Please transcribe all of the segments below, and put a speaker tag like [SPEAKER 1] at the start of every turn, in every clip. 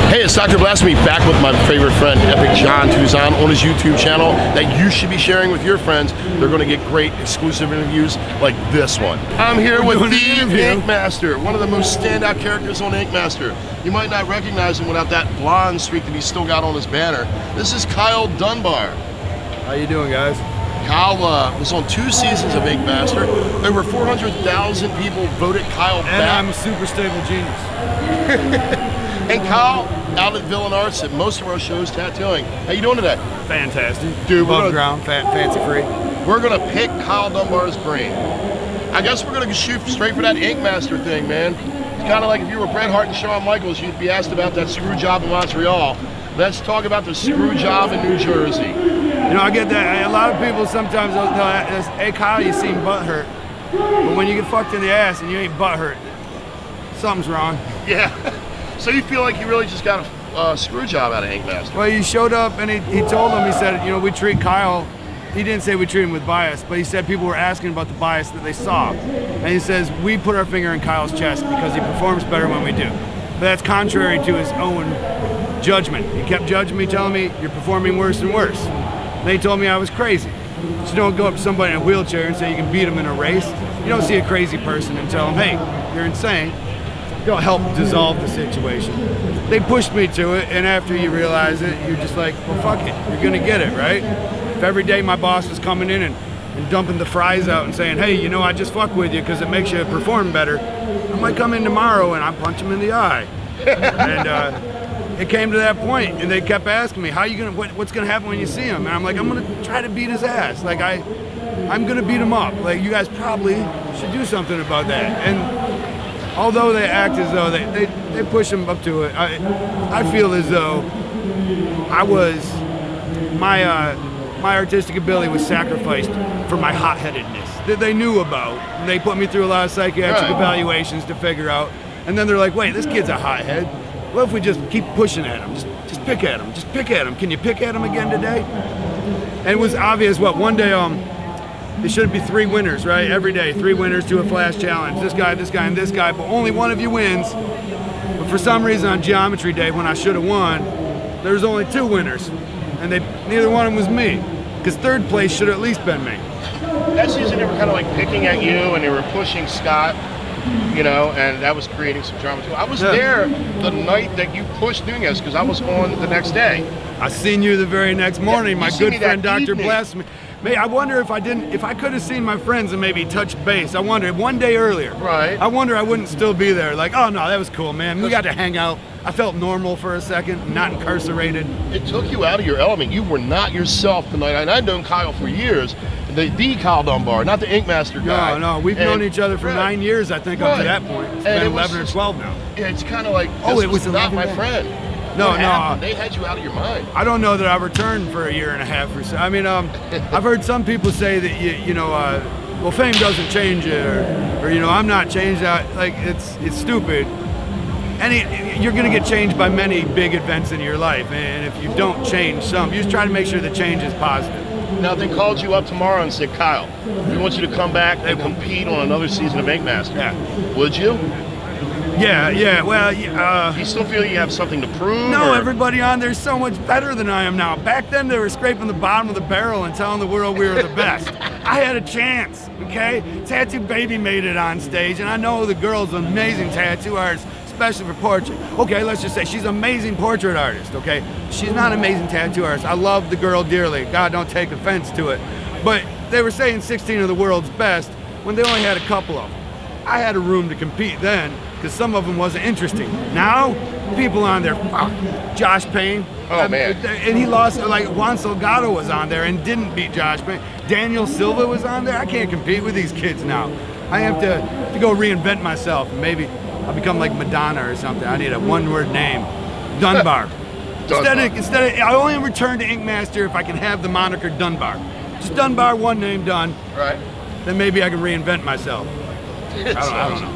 [SPEAKER 1] Hey, it's Dr. Blasphemy back with my favorite friend, EPICJONTUAZON, on his YouTube channel that you should be sharing with your friends. They're going to get great exclusive interviews like this one. I'm here with the Ink Master, one of the most standout characters on Ink Master. You might not recognize him without that blonde streak that he's still got on his banner. This is Kyle Dunbar.
[SPEAKER 2] How you doing, guys?
[SPEAKER 1] Kyle was on 2 seasons of Ink Master. Over 400,000 people voted Kyle back.
[SPEAKER 2] And I'm a super stable genius.
[SPEAKER 1] And Kyle, out at Villain Arts at most of our shows tattooing. How you doing today?
[SPEAKER 2] Fantastic.
[SPEAKER 1] Dude,
[SPEAKER 2] above ground, fancy free.
[SPEAKER 1] We're gonna pick Kyle Dunbar's brain. I guess we're gonna shoot straight for that Ink Master thing, man. It's kind of like if you were Bret Hart and Shawn Michaels, you'd be asked about that screw job in Montreal. Let's talk about the screw job in New Jersey.
[SPEAKER 2] You know, I get that. A lot of people sometimes they'll ask, hey Kyle, you seem butthurt. But when you get fucked in the ass and you ain't butthurt, something's wrong.
[SPEAKER 1] Yeah. So you feel like you really just got a screw job out of Ink Master?
[SPEAKER 2] Well, he showed up and he told them, he said, you know, we treat Kyle, he didn't say we treat him with bias, but he said people were asking about the bias that they saw. And he says, we put our finger in Kyle's chest because he performs better when we do. But that's contrary to his own judgment. He kept judging me, telling me, you're performing worse and worse. Then he told me I was crazy. So you don't go up to somebody in a wheelchair and say you can beat him in a race. You don't see a crazy person and tell him, hey, you're insane. You don't help dissolve the situation. They pushed me to it, and after you realize it, you're just like, well, fuck it. You're gonna get it, right? If every day my boss is coming in and dumping the fries out and saying, hey, you know, I just fuck with you because it makes you perform better, I might come in tomorrow and I punch him in the eye. And it came to that point, and they kept asking me, how you gonna, what's gonna happen when you see him? And I'm like, I'm gonna try to beat his ass. Like, I'm gonna beat him up. Like, you guys probably should do something about that. And although they act as though they push him up to it, I feel as though my artistic ability was sacrificed for my hot-headedness that they knew about. And they put me through a lot of psychiatric evaluations to figure out. And then they're like, wait, this kid's a hothead. What if we just keep pushing at him? Just pick at him. Just pick at him. Can you pick at him again today? And it was obvious. One day, there should be 3 winners, right? Every day, 3 winners to a flash challenge. This guy, and this guy, but only one of you wins. But for some reason on Geometry Day, when I should have won, there was only 2 winners. And neither one of them was me. Because 3rd place should have at least been me.
[SPEAKER 1] That season they were kind of like picking at you and they were pushing Scott, you know, and that was creating some drama too. I was there the night that you pushed Nunez because I was on the next day.
[SPEAKER 2] I seen you the very next morning, my good friend Dr. Blasphemy. I wonder if I could have seen my friends and maybe touched base. I wonder, one day earlier.
[SPEAKER 1] Right.
[SPEAKER 2] I wonder I wouldn't still be there. Like, oh no, that was cool, man. We got to hang out. I felt normal for a second, not incarcerated.
[SPEAKER 1] It took you out of your element. You were not yourself tonight. And I've known Kyle for years. The Kyle Dunbar, not the Ink Master guy.
[SPEAKER 2] No, we've known each other for 9 years, I think, up to that point. It's been 11 or 12 now.
[SPEAKER 1] It's kind of like,
[SPEAKER 2] it was
[SPEAKER 1] not my friend.
[SPEAKER 2] No.
[SPEAKER 1] They had you out of your mind.
[SPEAKER 2] I don't know that I returned for a year and a half or so. I mean, I've heard some people say that you know, well, fame doesn't change you, or you know, I'm not changed. Like it's stupid. You're gonna get changed by many big events in your life, and if you don't change some, you just try to make sure the change is positive.
[SPEAKER 1] Now, if they called you up tomorrow and said, Kyle, we want you to come back and compete on another season of Ink Master. Yeah. Would you?
[SPEAKER 2] Yeah, well,
[SPEAKER 1] do you still feel you have something to prove?
[SPEAKER 2] No,
[SPEAKER 1] or?
[SPEAKER 2] Everybody on there's so much better than I am now. Back then, they were scraping the bottom of the barrel and telling the world we were the best. I had a chance, okay? Tattoo Baby made it on stage, and I know the girl's an amazing tattoo artist, especially for portrait. Okay, let's just say she's an amazing portrait artist, okay? She's not an amazing tattoo artist. I love the girl dearly. God, don't take offense to it. But they were saying 16 of the world's best when they only had a couple of them. I had a room to compete then, because some of them wasn't interesting. Now, people on there, Josh Payne.
[SPEAKER 1] Oh, man.
[SPEAKER 2] And he lost, like Juan Salgado was on there and didn't beat Josh Payne. Daniel Silva was on there. I can't compete with these kids now. I have to go reinvent myself. Maybe I'll become like Madonna or something. I need a one-word name. Dunbar. Instead of, I only return to Ink Master if I can have the moniker Dunbar. Just Dunbar, one name, done.
[SPEAKER 1] Right.
[SPEAKER 2] Then maybe I can reinvent myself. I don't know.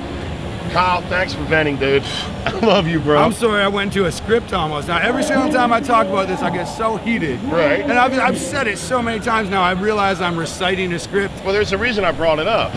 [SPEAKER 1] Kyle, thanks for venting, dude. I love you, bro.
[SPEAKER 2] I'm sorry I went into a script almost. Now, every single time I talk about this, I get so heated.
[SPEAKER 1] Right.
[SPEAKER 2] And I've said it so many times now, I realize I'm reciting a script.
[SPEAKER 1] Well, there's a reason I brought it up.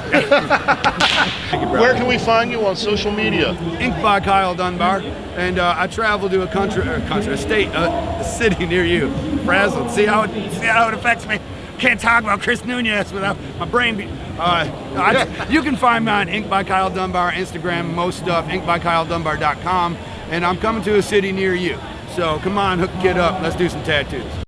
[SPEAKER 1] Where can we find you on social media?
[SPEAKER 2] Ink by Kyle Dunbar. And I travel to a state, a city near you. Frazzled. See how it affects me? Can't talk about Chris Nunez without my brain. You can find me on Ink by Kyle Dunbar, Instagram, most stuff, inkbykyledunbar.com. And I'm coming to a city near you. So come on, hook a kid up. Let's do some tattoos.